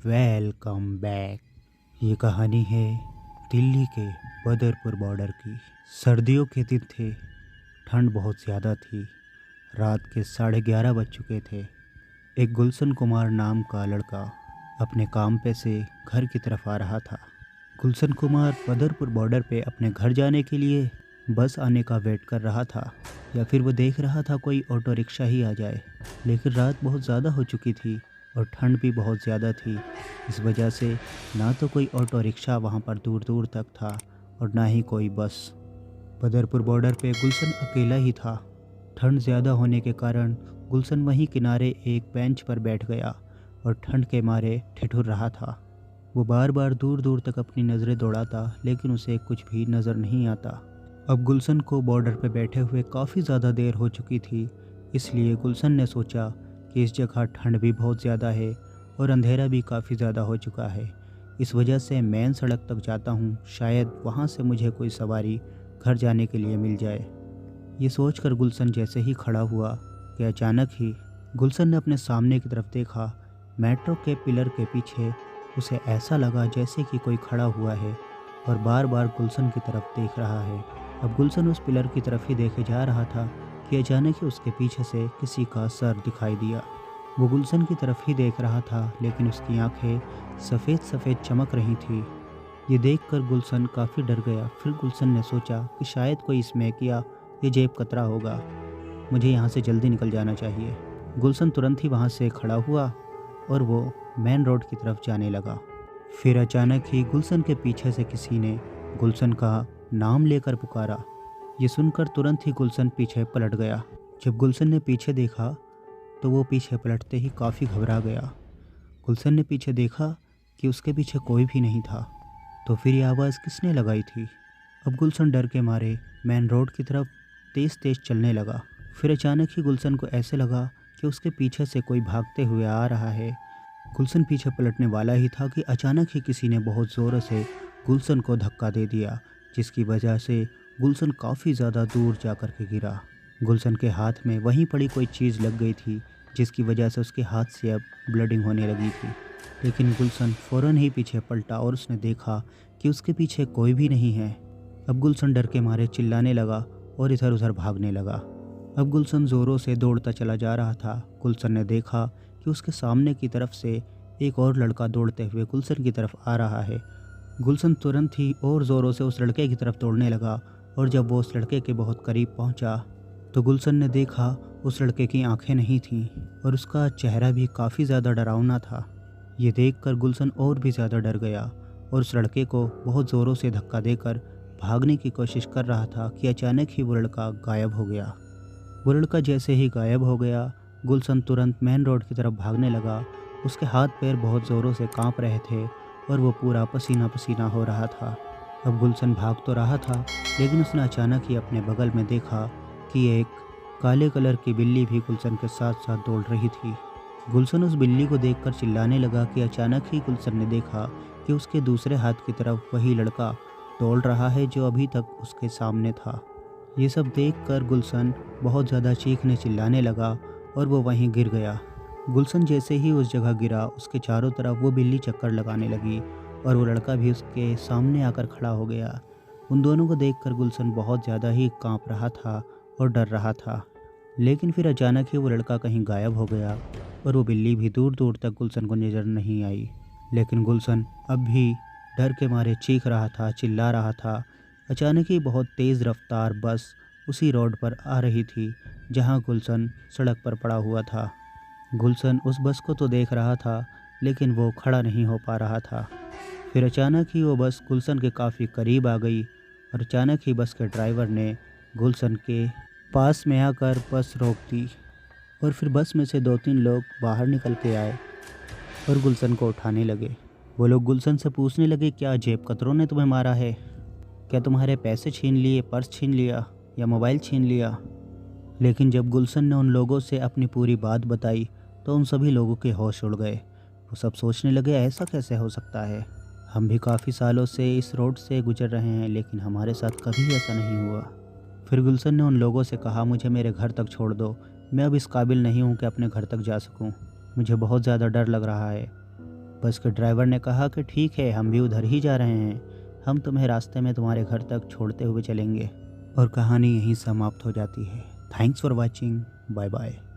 Welcome back. ये कहानी है दिल्ली के बदरपुर बॉर्डर की। सर्दियों के दिन थे, ठंड बहुत ज़्यादा थी। रात के 11:30 बज चुके थे। एक गुलशन कुमार नाम का लड़का अपने काम पे से घर की तरफ आ रहा था। गुलशन कुमार बदरपुर बॉर्डर पे अपने घर जाने के लिए बस आने का वेट कर रहा था, या फिर वो देख रहा था कोई ऑटो रिक्शा ही आ जाए। लेकिन रात बहुत ज़्यादा हो चुकी थी और ठंड भी बहुत ज़्यादा थी। इस वजह से ना तो कोई ऑटो रिक्शा वहाँ पर दूर दूर तक था और ना ही कोई बस। बदरपुर बॉर्डर पे गुलशन अकेला ही था। ठंड ज़्यादा होने के कारण गुलशन वहीं किनारे एक बेंच पर बैठ गया और ठंड के मारे ठिठुर रहा था। वो बार बार दूर दूर तक अपनी नज़रें दौड़ाता, लेकिन उसे कुछ भी नज़र नहीं आता। अब गुलशन को बॉर्डर पर बैठे हुए काफ़ी ज़्यादा देर हो चुकी थी, इसलिए गुलशन ने सोचा कि इस जगह ठंड भी बहुत ज़्यादा है और अंधेरा भी काफ़ी ज़्यादा हो चुका है। इस वजह से मेन सड़क तक जाता हूँ, शायद वहाँ से मुझे कोई सवारी घर जाने के लिए मिल जाए। ये सोचकर गुलशन जैसे ही खड़ा हुआ कि अचानक ही गुलशन ने अपने सामने की तरफ देखा। मेट्रो के पिलर के पीछे उसे ऐसा लगा जैसे कि कोई खड़ा हुआ है और बार बार गुलशन की तरफ देख रहा है। अब गुलशन उस पिलर की तरफ ही देखे जा रहा था कि अचानक ही उसके पीछे से किसी का सर दिखाई दिया। वो गुलशन की तरफ ही देख रहा था, लेकिन उसकी आंखें सफ़ेद सफ़ेद चमक रही थी। ये देखकर गुलशन काफ़ी डर गया। फिर गुलशन ने सोचा कि शायद कोई स्मैक या ये जेब कतरा होगा, मुझे यहाँ से जल्दी निकल जाना चाहिए। गुलशन तुरंत ही वहाँ से खड़ा हुआ और वो मेन रोड की तरफ जाने लगा। फिर अचानक ही गुलशन के पीछे से किसी ने गुलशन का नाम लेकर पुकारा। ये सुनकर तुरंत ही गुलशन पीछे पलट गया। जब गुलशन ने पीछे देखा तो वो पीछे पलटते ही काफ़ी घबरा गया। गुलशन ने पीछे देखा कि उसके पीछे कोई भी नहीं था। तो फिर ये आवाज़ किसने लगाई थी? अब गुलशन डर के मारे मेन रोड की तरफ तेज़ तेज़ चलने लगा। फिर अचानक ही गुलशन को ऐसे लगा कि उसके पीछे से कोई भागते हुए आ रहा है। गुलशन पीछे पलटने वाला ही था कि अचानक ही किसी ने बहुत ज़ोरों से गुलशन को धक्का दे दिया, जिसकी वजह से गुलशन काफ़ी ज़्यादा दूर जा कर के गिरा। गुलशन के हाथ में वहीं पड़ी कोई चीज़ लग गई थी, जिसकी वजह से उसके हाथ से अब ब्लडिंग होने लगी थी। लेकिन गुलशन फ़ौरन ही पीछे पलटा और उसने देखा कि उसके पीछे कोई भी नहीं है। अब गुलशन डर के मारे चिल्लाने लगा और इधर उधर भागने लगा। अब गुलशन ज़ोरों से दौड़ता चला जा रहा था। गुलशन ने देखा कि उसके सामने की तरफ से एक और लड़का दौड़ते हुए गुलशन की तरफ आ रहा है। गुलशन तुरंत ही और ज़ोरों से उस लड़के की तरफ दौड़ने लगा और जब वो उस लड़के के बहुत करीब पहुंचा तो गुलशन ने देखा उस लड़के की आंखें नहीं थीं और उसका चेहरा भी काफ़ी ज़्यादा डरावना था। ये देखकर गुलशन और भी ज़्यादा डर गया और उस लड़के को बहुत ज़ोरों से धक्का देकर भागने की कोशिश कर रहा था कि अचानक ही वो लड़का गायब हो गया। वो लड़का जैसे ही गायब हो गया, गुलशन तुरंत मेन रोड की तरफ भागने लगा। उसके हाथ पैर बहुत ज़ोरों से काँप रहे थे और वो पूरा पसीना पसीना हो रहा था। अब गुलशन भाग तो रहा था, लेकिन उसने अचानक ही अपने बगल में देखा कि एक काले कलर की बिल्ली भी गुलशन के साथ साथ दौड़ रही थी। गुलशन उस बिल्ली को देखकर चिल्लाने लगा कि अचानक ही गुलशन ने देखा कि उसके दूसरे हाथ की तरफ वही लड़का दौड़ रहा है जो अभी तक उसके सामने था। ये सब देखकर गुलशन बहुत ज़्यादा चीखने चिल्लाने लगा और वो वहीं गिर गया। गुलशन जैसे ही उस जगह गिरा, उसके चारों तरफ वो बिल्ली चक्कर लगाने लगी और वो लड़का भी उसके सामने आकर खड़ा हो गया। उन दोनों को देखकर गुलशन बहुत ज़्यादा ही कांप रहा था और डर रहा था। लेकिन फिर अचानक ही वो लड़का कहीं गायब हो गया और वो बिल्ली भी दूर दूर तक गुलशन को नज़र नहीं आई। लेकिन गुलशन अब भी डर के मारे चीख रहा था, चिल्ला रहा था। अचानक ही बहुत तेज़ रफ्तार बस उसी रोड पर आ रही थी जहाँ गुलशन सड़क पर पड़ा हुआ था। गुलशन उस बस को तो देख रहा था, लेकिन वो खड़ा नहीं हो पा रहा था। फिर अचानक ही वो बस गुलशन के काफ़ी करीब आ गई और अचानक ही बस के ड्राइवर ने गुलशन के पास में आकर बस रोक दी और फिर बस में से 2-3 लोग बाहर निकल के आए और गुलशन को उठाने लगे। वो लोग गुलशन से पूछने लगे, क्या जेब कतरों ने तुम्हें मारा है? क्या तुम्हारे पैसे छीन लिए, पर्स छीन लिया या मोबाइल छीन लिया? लेकिन जब गुलशन ने उन लोगों से अपनी पूरी बात बताई तो उन सभी लोगों के होश उड़ गए। वो सब सोचने लगे, ऐसा कैसे हो सकता है? हम भी काफ़ी सालों से इस रोड से गुजर रहे हैं, लेकिन हमारे साथ कभी ऐसा नहीं हुआ। फिर गुलशन ने उन लोगों से कहा, मुझे मेरे घर तक छोड़ दो, मैं अब इस काबिल नहीं हूँ कि अपने घर तक जा सकूँ, मुझे बहुत ज़्यादा डर लग रहा है। बस के ड्राइवर ने कहा कि ठीक है, हम भी उधर ही जा रहे हैं, हम तुम्हें रास्ते में तुम्हारे घर तक छोड़ते हुए चलेंगे। और कहानी यहीं समाप्त हो जाती है। Thanks for watching. Bye bye.